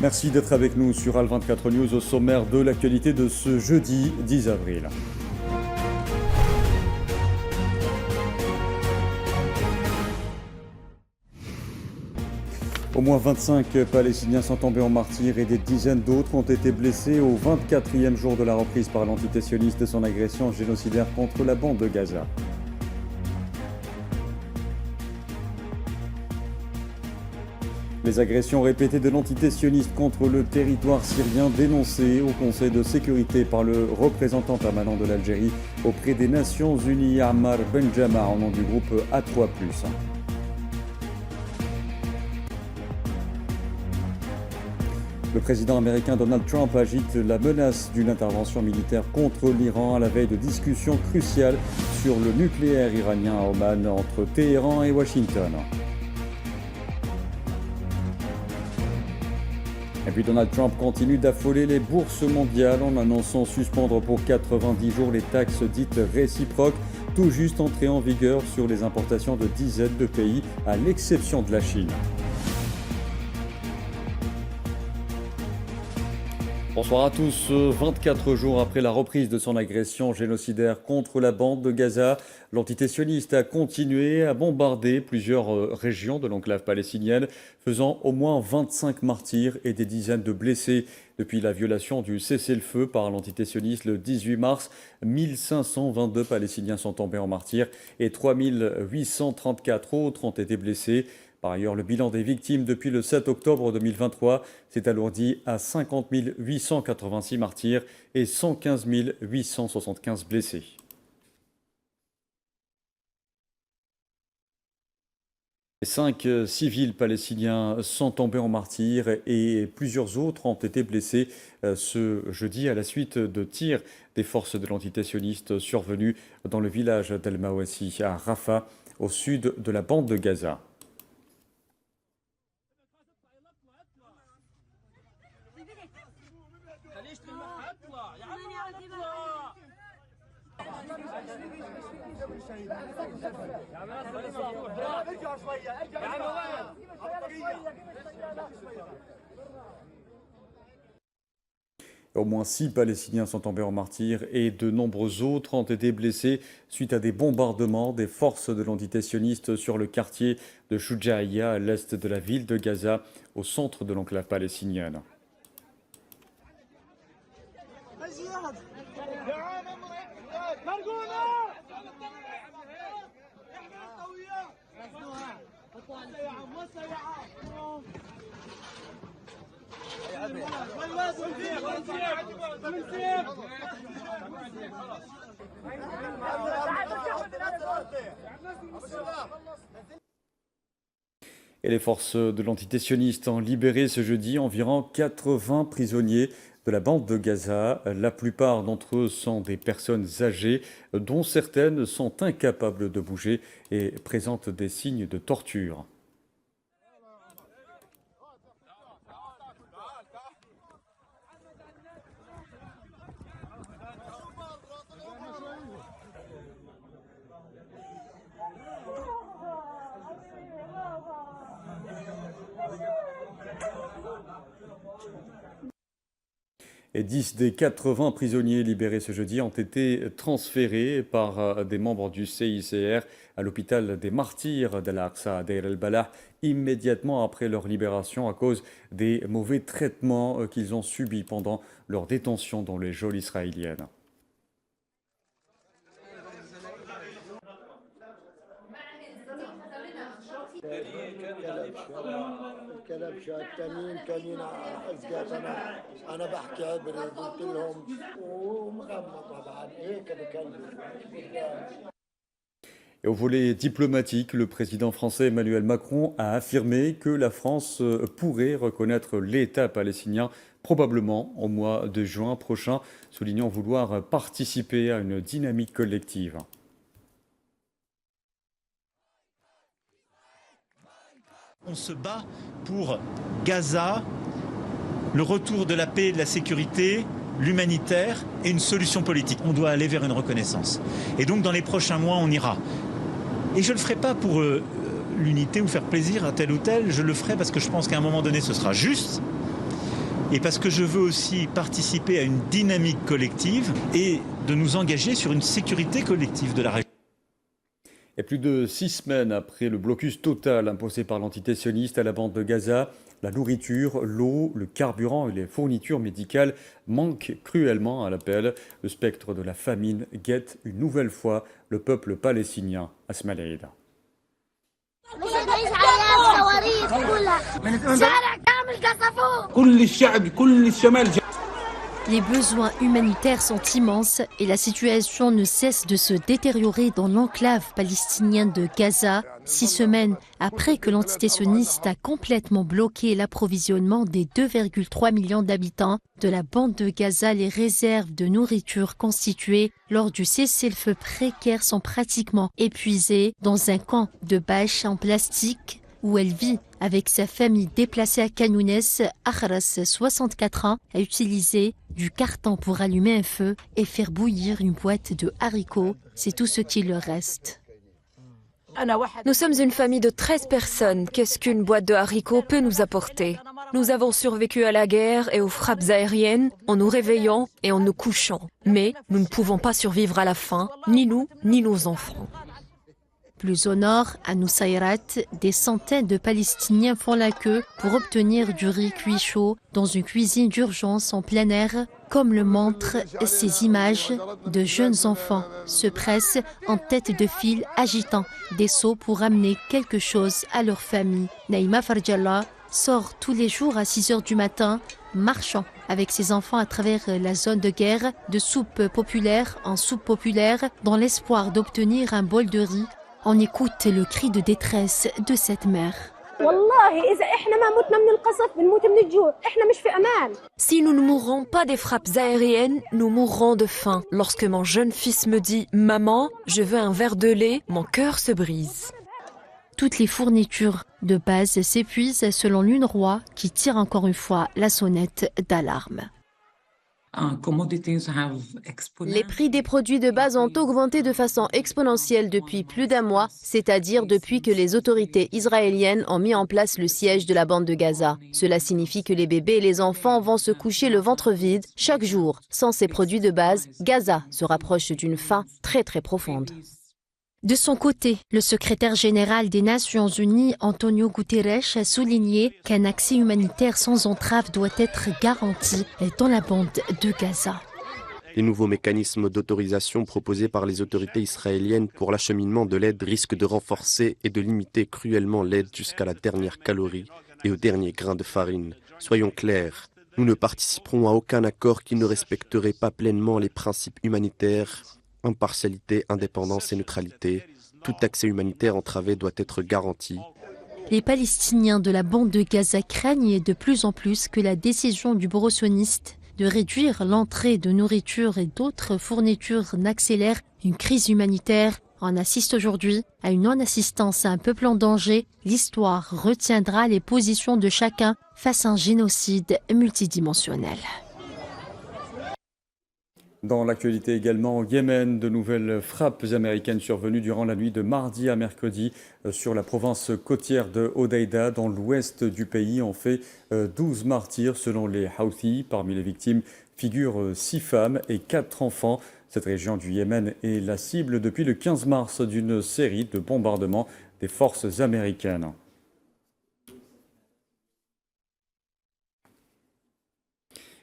Merci d'être avec nous sur Al24 News au sommaire de l'actualité de ce jeudi 10 avril. Au moins 25 Palestiniens sont tombés en martyrs et des dizaines d'autres ont été blessés au 24e jour de la reprise par l'entité sioniste de son agression génocidaire contre la bande de Gaza. Les agressions répétées de l'entité sioniste contre le territoire syrien dénoncées au Conseil de sécurité par le représentant permanent de l'Algérie auprès des Nations Unies, Ammar Benjama, au nom du groupe A3+. Le président américain Donald Trump agite la menace d'une intervention militaire contre l'Iran à la veille de discussions cruciales sur le nucléaire iranien à Oman entre Téhéran et Washington. Et puis Donald Trump continue d'affoler les bourses mondiales en annonçant suspendre pour 90 jours les taxes dites réciproques, tout juste entrées en vigueur sur les importations de dizaines de pays, à l'exception de la Chine. Bonsoir à tous. 24 jours après la reprise de son agression génocidaire contre la bande de Gaza, l'entité sioniste a continué à bombarder plusieurs régions de l'enclave palestinienne, faisant au moins 25 martyrs et des dizaines de blessés. Depuis la violation du cessez-le-feu par l'entité sioniste le 18 mars, 1522 Palestiniens sont tombés en martyrs et 3834 autres ont été blessés. Par ailleurs, le bilan des victimes depuis le 7 octobre 2023 s'est alourdi à 50 886 martyrs et 115 875 blessés. Cinq civils palestiniens sont tombés en martyrs et plusieurs autres ont été blessés ce jeudi à la suite de tirs des forces de l'entité sioniste survenus dans le village d'Al-Mawasi à Rafah, au sud de la bande de Gaza. Au moins 6 Palestiniens sont tombés en martyrs et de nombreux autres ont été blessés suite à des bombardements des forces de l'entité sioniste sur le quartier de Shoujaïa, à l'est de la ville de Gaza, au centre de l'enclave palestinienne. Et les forces de l'entité sioniste ont libéré ce jeudi environ 80 prisonniers de la bande de Gaza. La plupart d'entre eux sont des personnes âgées, dont certaines sont incapables de bouger et présentent des signes de torture. Et 10 des 80 prisonniers libérés ce jeudi ont été transférés par des membres du CICR à l'hôpital des martyrs d'Al-Aqsa à Deir el-Balah immédiatement après leur libération à cause des mauvais traitements qu'ils ont subis pendant leur détention dans les geôles israéliennes. Et au volet diplomatique, le président français Emmanuel Macron a affirmé que la France pourrait reconnaître l'État palestinien probablement au mois de juin prochain, soulignant vouloir participer à une dynamique collective. On se bat pour Gaza, le retour de la paix et de la sécurité, l'humanitaire et une solution politique. On doit aller vers une reconnaissance. Et donc dans les prochains mois, on ira. Et je ne le ferai pas pour l'unité ou faire plaisir à tel ou tel, je le ferai parce que je pense qu'à un moment donné, ce sera juste. et parce que je veux aussi participer à une dynamique collective et de nous engager sur une sécurité collective de la région. Et plus de 6 semaines après le blocus total imposé par l'entité sioniste à la bande de Gaza, la nourriture, l'eau, le carburant et les fournitures médicales manquent cruellement à l'appel. Le spectre de la famine guette une nouvelle fois le peuple palestinien. Asma Leïda. Les besoins humanitaires sont immenses et la situation ne cesse de se détériorer dans l'enclave palestinienne de Gaza, 6 semaines après que l'entité sioniste a complètement bloqué l'approvisionnement des 2,3 millions d'habitants de la bande de Gaza. Les réserves de nourriture constituées lors du cessez-le-feu précaire sont pratiquement épuisées dans un camp de bâches en plastique où elle vit avec sa famille déplacée à Khan Younes. Ahras, 64 ans, a utilisé du carton pour allumer un feu et faire bouillir une boîte de haricots. C'est tout ce qui leur reste. Nous sommes une famille de 13 personnes. Qu'est-ce qu'une boîte de haricots peut nous apporter? Nous avons survécu à la guerre et aux frappes aériennes en nous réveillant et en nous couchant. Mais nous ne pouvons pas survivre à la faim, ni nous, ni nos enfants. Plus au nord, à Nusayrat, des centaines de Palestiniens font la queue pour obtenir du riz cuit chaud dans une cuisine d'urgence en plein air, comme le montrent ces images de jeunes enfants se pressent en tête de file agitant des seaux pour amener quelque chose à leur famille. Naïma Farjallah sort tous les jours à 6 heures du matin, marchant avec ses enfants à travers la zone de guerre, de soupe populaire en soupe populaire, dans l'espoir d'obtenir un bol de riz. On écoute le cri de détresse de cette mère. Si nous ne mourrons pas des frappes aériennes, nous mourrons de faim. Lorsque mon jeune fils me dit « Maman, je veux un verre de lait », mon cœur se brise. Toutes les fournitures de base s'épuisent selon l'UNRWA qui tire encore une fois la sonnette d'alarme. Les prix des produits de base ont augmenté de façon exponentielle depuis plus d'un mois, c'est-à-dire depuis que les autorités israéliennes ont mis en place le siège de la bande de Gaza. Cela signifie que les bébés et les enfants vont se coucher le ventre vide chaque jour. Sans ces produits de base, Gaza se rapproche d'une faim très profonde. De son côté, le secrétaire général des Nations Unies, Antonio Guterres, a souligné qu'un accès humanitaire sans entrave doit être garanti dans la bande de Gaza. Les nouveaux mécanismes d'autorisation proposés par les autorités israéliennes pour l'acheminement de l'aide risquent de renforcer et de limiter cruellement l'aide jusqu'à la dernière calorie et au dernier grain de farine. Soyons clairs, nous ne participerons à aucun accord qui ne respecterait pas pleinement les principes humanitaires. Impartialité, indépendance et neutralité. Tout accès humanitaire entravé doit être garanti. Les Palestiniens de la bande de Gaza craignent de plus en plus que la décision du bureau sioniste de réduire l'entrée de nourriture et d'autres fournitures n'accélère une crise humanitaire. On assiste aujourd'hui à une non-assistance à un peuple en danger. L'histoire retiendra les positions de chacun face à un génocide multidimensionnel. Dans l'actualité également, au Yémen, de nouvelles frappes américaines survenues durant la nuit de mardi à mercredi sur la province côtière de Hodeïda, dans l'ouest du pays, ont fait 12 martyrs selon les Houthis. Parmi les victimes figurent 6 femmes et 4 enfants. Cette région du Yémen est la cible depuis le 15 mars d'une série de bombardements des forces américaines.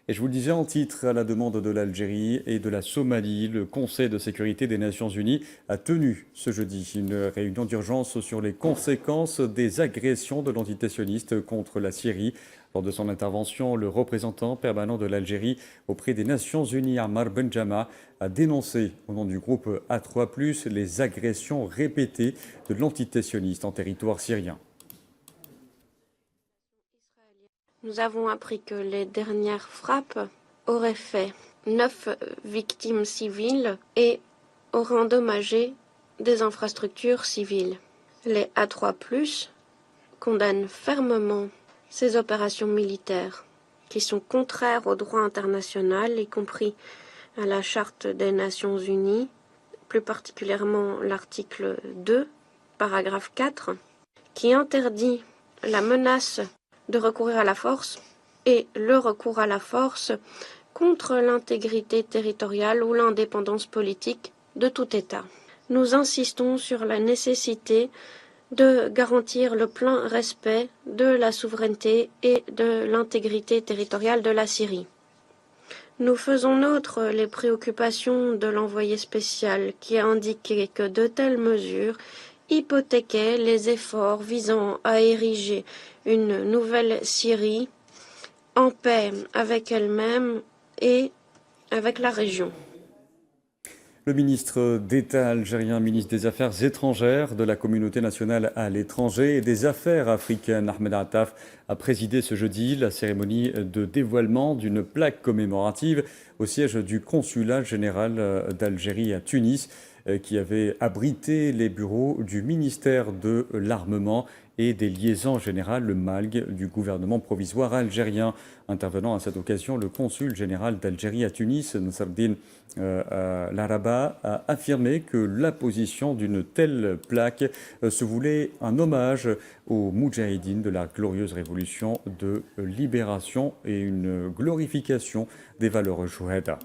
Et je vous le disais en titre, à la demande de l'Algérie et de la Somalie, le Conseil de sécurité des Nations Unies a tenu ce jeudi une réunion d'urgence sur les conséquences des agressions de l'entité sioniste contre la Syrie. Lors de son intervention, le représentant permanent de l'Algérie auprès des Nations Unies, Ammar Benjama, a dénoncé au nom du groupe A3+, les agressions répétées de l'entité sioniste en territoire syrien. Nous avons appris que les dernières frappes auraient fait 9 victimes civiles et auraient endommagé des infrastructures civiles. Les A3+, condamnent fermement ces opérations militaires qui sont contraires au droit international, y compris à la Charte des Nations Unies, plus particulièrement l'article 2, paragraphe 4, qui interdit la menace de recourir à la force et le recours à la force contre l'intégrité territoriale ou l'indépendance politique de tout État. Nous insistons sur la nécessité de garantir le plein respect de la souveraineté et de l'intégrité territoriale de la Syrie. Nous faisons nôtres les préoccupations de l'envoyé spécial qui a indiqué que de telles mesures hypothéquaient les efforts visant à ériger une nouvelle Syrie en paix avec elle-même et avec la région. Le ministre d'État algérien, ministre des Affaires étrangères, de la communauté nationale à l'étranger et des Affaires africaines, Ahmed Attaf, a présidé ce jeudi la cérémonie de dévoilement d'une plaque commémorative au siège du consulat général d'Algérie à Tunis, qui avait abrité les bureaux du ministère de l'Armement et des liaisons générales, le MALG, du gouvernement provisoire algérien. Intervenant à cette occasion, le consul général d'Algérie à Tunis, Nasreddine Laraba, a affirmé que l'apposition d'une telle plaque se voulait un hommage aux Moudjahidines de la glorieuse révolution de libération et une glorification des valeurs Chouhada.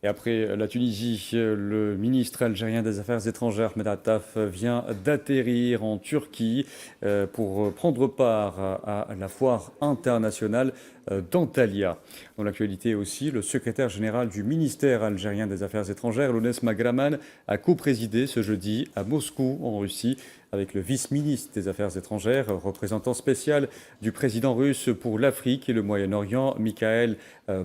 Et après la Tunisie, le ministre algérien des Affaires étrangères, Ahmed Attaf, vient d'atterrir en Turquie pour prendre part à la foire internationale d'Antalya. Dans l'actualité aussi, le secrétaire général du ministère algérien des Affaires étrangères, Lounes Magraman, a co-présidé ce jeudi à Moscou, en Russie, avec le vice-ministre des Affaires étrangères, représentant spécial du président russe pour l'Afrique et le Moyen-Orient, Mikhail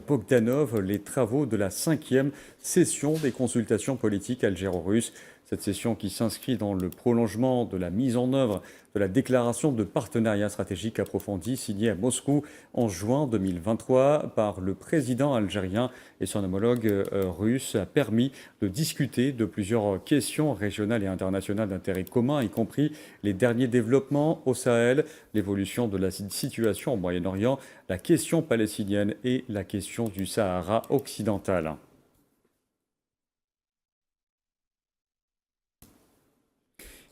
Bogdanov, les travaux de la 5e session des consultations politiques algéro-russes. Cette session qui s'inscrit dans le prolongement de la mise en œuvre de la déclaration de partenariat stratégique approfondi signée à Moscou en juin 2023 par le président algérien et son homologue russe a permis de discuter de plusieurs questions régionales et internationales d'intérêt commun, y compris les derniers développements au Sahel, l'évolution de la situation au Moyen-Orient, la question palestinienne et la question du Sahara occidental.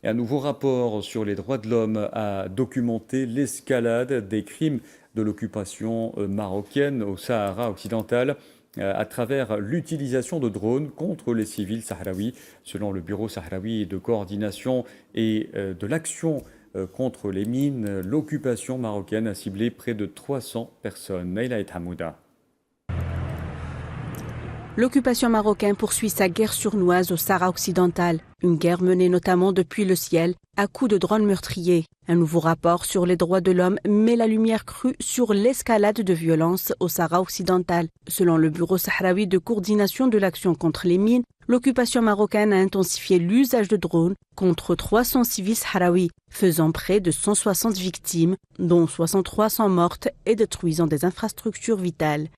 Et un nouveau rapport sur les droits de l'homme a documenté l'escalade des crimes de l'occupation marocaine au Sahara occidental à travers l'utilisation de drones contre les civils sahraouis. Selon le Bureau sahraoui de coordination et de l'action contre les mines, l'occupation marocaine a ciblé près de 300 personnes. Naila Hamouda. L'occupation marocaine poursuit sa guerre sournoise au Sahara occidental, une guerre menée notamment depuis le ciel à coups de drones meurtriers. Un nouveau rapport sur les droits de l'homme met la lumière crue sur l'escalade de violence au Sahara occidental. Selon le Bureau sahraoui de coordination de l'action contre les mines, l'occupation marocaine a intensifié l'usage de drones contre 300 civils sahraouis, faisant près de 160 victimes, dont 63 sont mortes et détruisant des infrastructures vitales.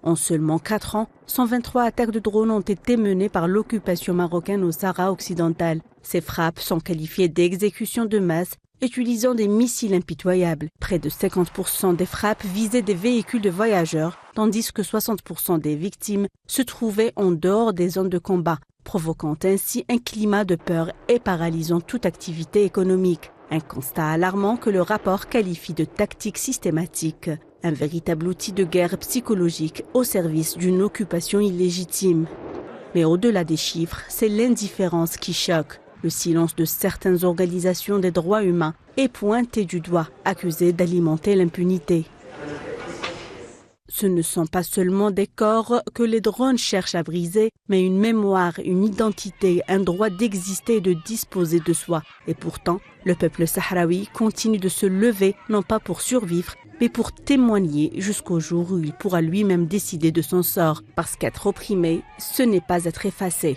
En seulement 4 ans, 123 attaques de drones ont été menées par l'occupation marocaine au Sahara occidental. Ces frappes sont qualifiées d'exécutions de masse, utilisant des missiles impitoyables. Près de 50% des frappes visaient des véhicules de voyageurs, tandis que 60% des victimes se trouvaient en dehors des zones de combat, provoquant ainsi un climat de peur et paralysant toute activité économique. Un constat alarmant que le rapport qualifie de tactique systématique. Un véritable outil de guerre psychologique au service d'une occupation illégitime. Mais au-delà des chiffres, c'est l'indifférence qui choque. Le silence de certaines organisations des droits humains est pointé du doigt, accusé d'alimenter l'impunité. Ce ne sont pas seulement des corps que les drones cherchent à briser, mais une mémoire, une identité, un droit d'exister et de disposer de soi. Et pourtant, le peuple sahraoui continue de se lever, non pas pour survivre, mais pour témoigner jusqu'au jour où il pourra lui-même décider de son sort. Parce qu'être opprimé, ce n'est pas être effacé.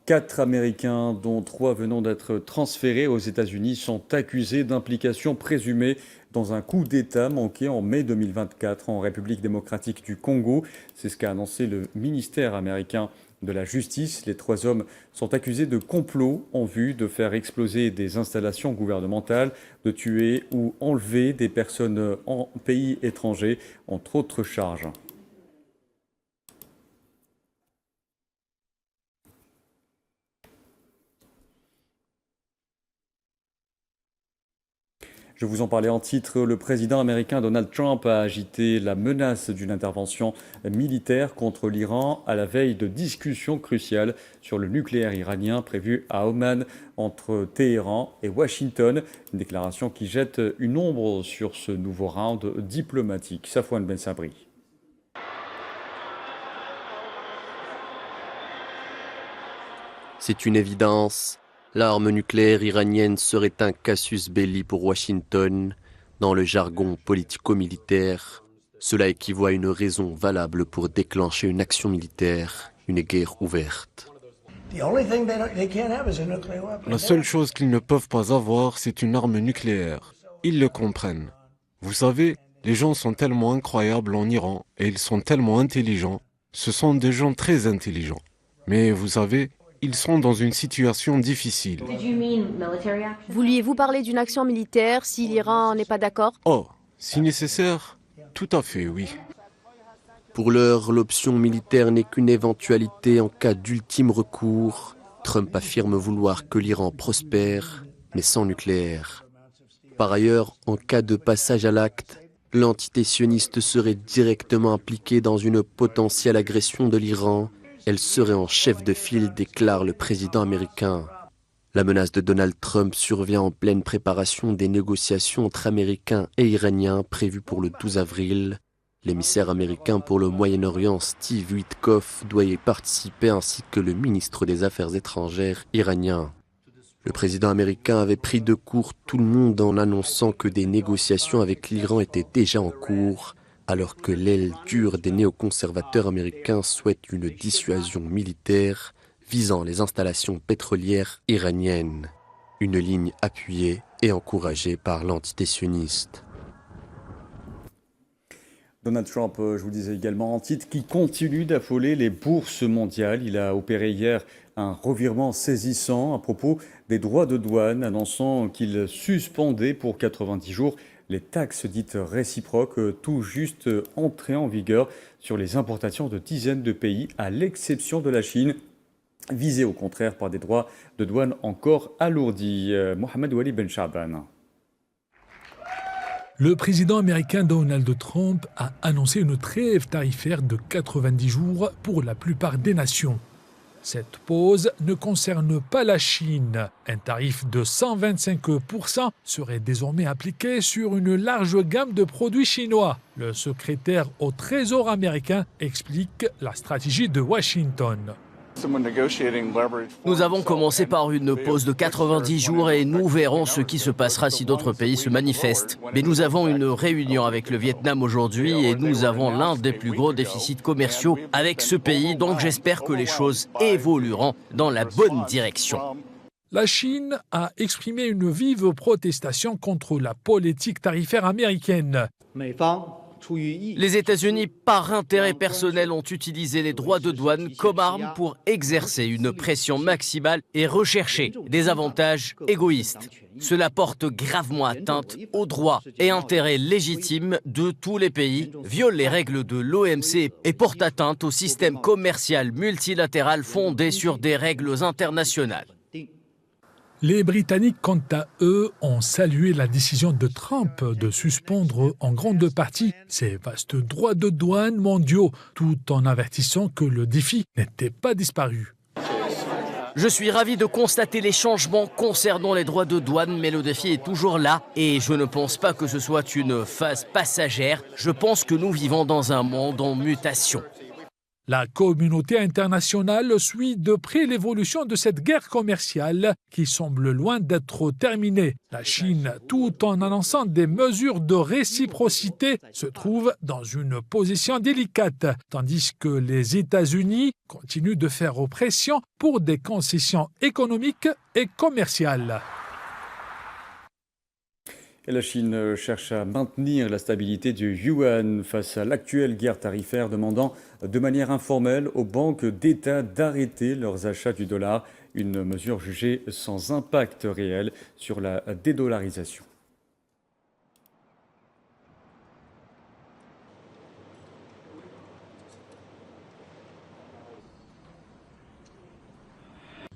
4 Américains, dont 3 venant d'être transférés aux États-Unis, sont accusés d'implication présumée dans un coup d'État manqué en mai 2024 en République démocratique du Congo. C'est ce qu'a annoncé le ministère américain de la Justice. Les 3 hommes sont accusés de complot en vue de faire exploser des installations gouvernementales, de tuer ou enlever des personnes en pays étrangers, entre autres charges. Je vous en parlais en titre, le président américain Donald Trump a agité la menace d'une intervention militaire contre l'Iran à la veille de discussions cruciales sur le nucléaire iranien prévues à Oman entre Téhéran et Washington. Une déclaration qui jette une ombre sur ce nouveau round diplomatique. Safwan Ben Sabri. C'est une évidence. L'arme nucléaire iranienne serait un casus belli pour Washington. Dans le jargon politico-militaire, cela équivaut à une raison valable pour déclencher une action militaire, une guerre ouverte. La seule chose qu'ils ne peuvent pas avoir, c'est une arme nucléaire. Ils le comprennent. Vous savez, les gens sont tellement incroyables en Iran et ils sont tellement intelligents. Ce sont des gens très intelligents. Mais vous savez, ils sont dans une situation difficile. Vouliez-vous parler d'une action militaire si l'Iran n'est pas d'accord? Oh, si nécessaire, tout à fait, oui. Pour l'heure, l'option militaire n'est qu'une éventualité en cas d'ultime recours. Trump affirme vouloir que l'Iran prospère, mais sans nucléaire. Par ailleurs, en cas de passage à l'acte, l'entité sioniste serait directement impliquée dans une potentielle agression de l'Iran. Elle serait en chef de file, déclare le président américain. La menace de Donald Trump survient en pleine préparation des négociations entre Américains et Iraniens prévues pour le 12 avril. L'émissaire américain pour le Moyen-Orient, Steve Witkoff, doit y participer ainsi que le ministre des Affaires étrangères iranien. Le président américain avait pris de court tout le monde en annonçant que des négociations avec l'Iran étaient déjà en cours, alors que l'aile dure des néoconservateurs américains souhaite une dissuasion militaire visant les installations pétrolières iraniennes. Une ligne appuyée et encouragée par l'entité sioniste. Donald Trump, je vous disais également en titre, qui continue d'affoler les bourses mondiales. Il a opéré hier un revirement saisissant à propos des droits de douane, annonçant qu'il suspendait pour 90 jours les taxes dites réciproques, tout juste entrées en vigueur sur les importations de dizaines de pays, à l'exception de la Chine, visée au contraire par des droits de douane encore alourdis. Mohamed Wali Ben Shaban. Le président américain Donald Trump a annoncé une trêve tarifaire de 90 jours pour la plupart des nations. Cette pause ne concerne pas la Chine. Un tarif de 125% serait désormais appliqué sur une large gamme de produits chinois. Le secrétaire au Trésor américain explique la stratégie de Washington. Nous avons commencé par une pause de 90 jours et nous verrons ce qui se passera si d'autres pays se manifestent. Mais nous avons une réunion avec le Vietnam aujourd'hui et nous avons l'un des plus gros déficits commerciaux avec ce pays, donc j'espère que les choses évolueront dans la bonne direction. La Chine a exprimé une vive protestation contre la politique tarifaire américaine. Les États-Unis, par intérêt personnel, ont utilisé les droits de douane comme arme pour exercer une pression maximale et rechercher des avantages égoïstes. Cela porte gravement atteinte aux droits et intérêts légitimes de tous les pays, viole les règles de l'OMC et porte atteinte au système commercial multilatéral fondé sur des règles internationales. Les Britanniques, quant à eux, ont salué la décision de Trump de suspendre en grande partie ces vastes droits de douane mondiaux, tout en avertissant que le défi n'était pas disparu. Je suis ravi de constater les changements concernant les droits de douane, mais le défi est toujours là et je ne pense pas que ce soit une phase passagère. Je pense que nous vivons dans un monde en mutation. La communauté internationale suit de près l'évolution de cette guerre commerciale qui semble loin d'être terminée. La Chine, tout en annonçant des mesures de réciprocité, se trouve dans une position délicate, tandis que les États-Unis continuent de faire pression pour des concessions économiques et commerciales. Et la Chine cherche à maintenir la stabilité du yuan face à l'actuelle guerre tarifaire, demandant de manière informelle aux banques d'État d'arrêter leurs achats du dollar, une mesure jugée sans impact réel sur la dédollarisation.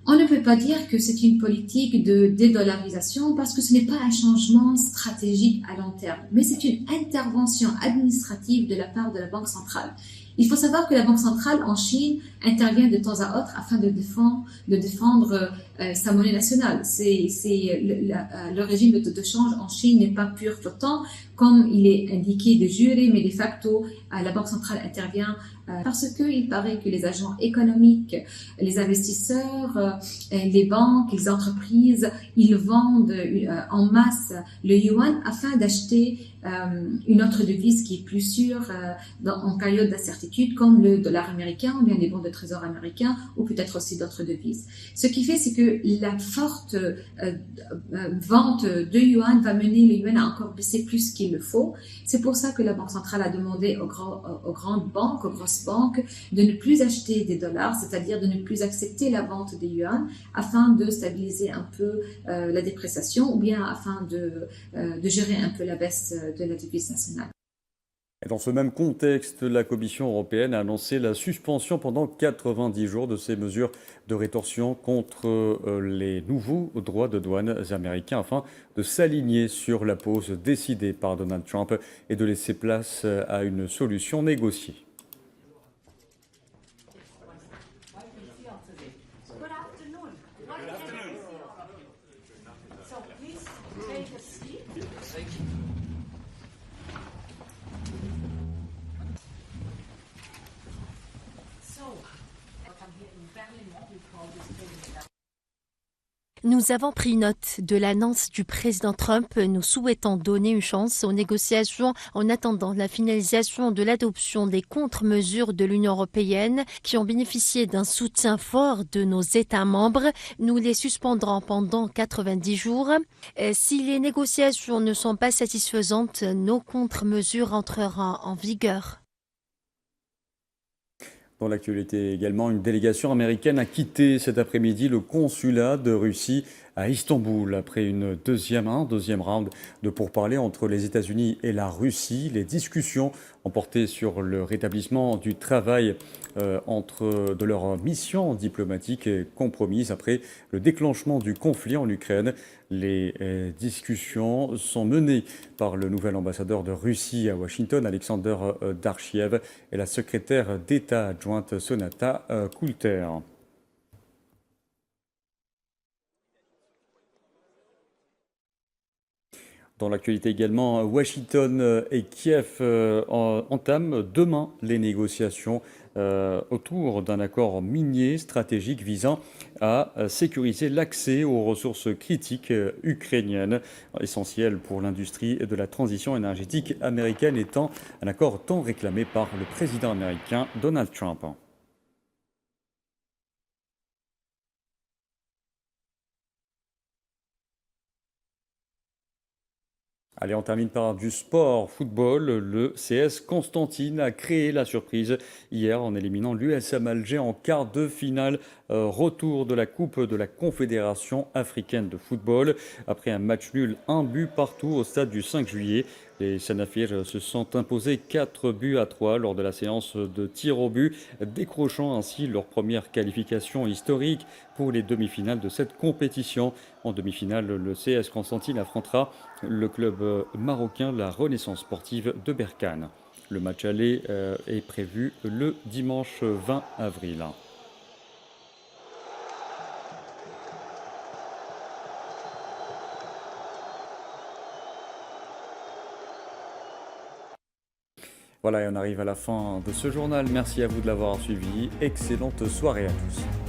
On ne peut pas dire que c'est une politique de dédollarisation parce que ce n'est pas un changement stratégique à long terme, mais c'est une intervention administrative de la part de la Banque centrale. Il faut savoir que la Banque centrale en Chine intervient de temps à autre afin de défendre sa monnaie nationale. Le régime de change en Chine n'est pas pur flottant, comme il est indiqué de jure, mais de facto, la Banque centrale intervient parce qu'il paraît que les agents économiques, les investisseurs, les banques, les entreprises, ils vendent en masse le yuan afin d'acheter une autre devise qui est plus sûre en période d'incertitude, comme le dollar américain ou bien les bons de trésor américains ou peut-être aussi d'autres devises. Ce qui fait, c'est que la forte vente de yuan va mener le yuan à encore baisser plus qu'il le faut. C'est pour ça que la Banque centrale a demandé aux grandes banques, aux grosses banques, de ne plus acheter des dollars, c'est-à-dire de ne plus accepter la vente des yuan afin de stabiliser un peu la dépréciation ou bien afin de gérer un peu la baisse de la devise nationale. Et dans ce même contexte, la Commission européenne a annoncé la suspension pendant 90 jours de ces mesures de rétorsion contre les nouveaux droits de douane américains afin de s'aligner sur la pause décidée par Donald Trump et de laisser place à une solution négociée. Nous avons pris note de l'annonce du président Trump. Nous souhaitons donner une chance aux négociations en attendant la finalisation de l'adoption des contre-mesures de l'Union européenne qui ont bénéficié d'un soutien fort de nos États membres. Nous les suspendrons pendant 90 jours. Si les négociations ne sont pas satisfaisantes, nos contre-mesures entreront en vigueur. Dans l'actualité également, une délégation américaine a quitté cet après-midi le consulat de Russie à Istanbul après un deuxième round de pourparlers entre les États-Unis et la Russie. Les discussions ont porté sur le rétablissement du travail de leur mission diplomatique compromise après le déclenchement du conflit en Ukraine. Les discussions sont menées par le nouvel ambassadeur de Russie à Washington, Alexander Darchiev, et la secrétaire d'État adjointe Sonata Kulter. Dans l'actualité également, Washington et Kiev entament demain les négociations autour d'un accord minier stratégique visant à sécuriser l'accès aux ressources critiques ukrainiennes, essentielles pour l'industrie de la transition énergétique américaine, étant un accord tant réclamé par le président américain Donald Trump. Allez, on termine par du sport, football. Le CS Constantine a créé la surprise hier en éliminant l'USM Alger en quart de finale. Retour de la Coupe de la Confédération africaine de football. Après un match nul, 1 but partout au stade du 5 juillet. Les Sanafirs se sont imposés 4-3 lors de la séance de tir au but, décrochant ainsi leur première qualification historique pour les demi-finales de cette compétition. En demi-finale, le CS Constantine affrontera le club marocain, la Renaissance sportive de Berkane. Le match aller est prévu le dimanche 20 avril. Voilà, et on arrive à la fin de ce journal. Merci à vous de l'avoir suivi. Excellente soirée à tous.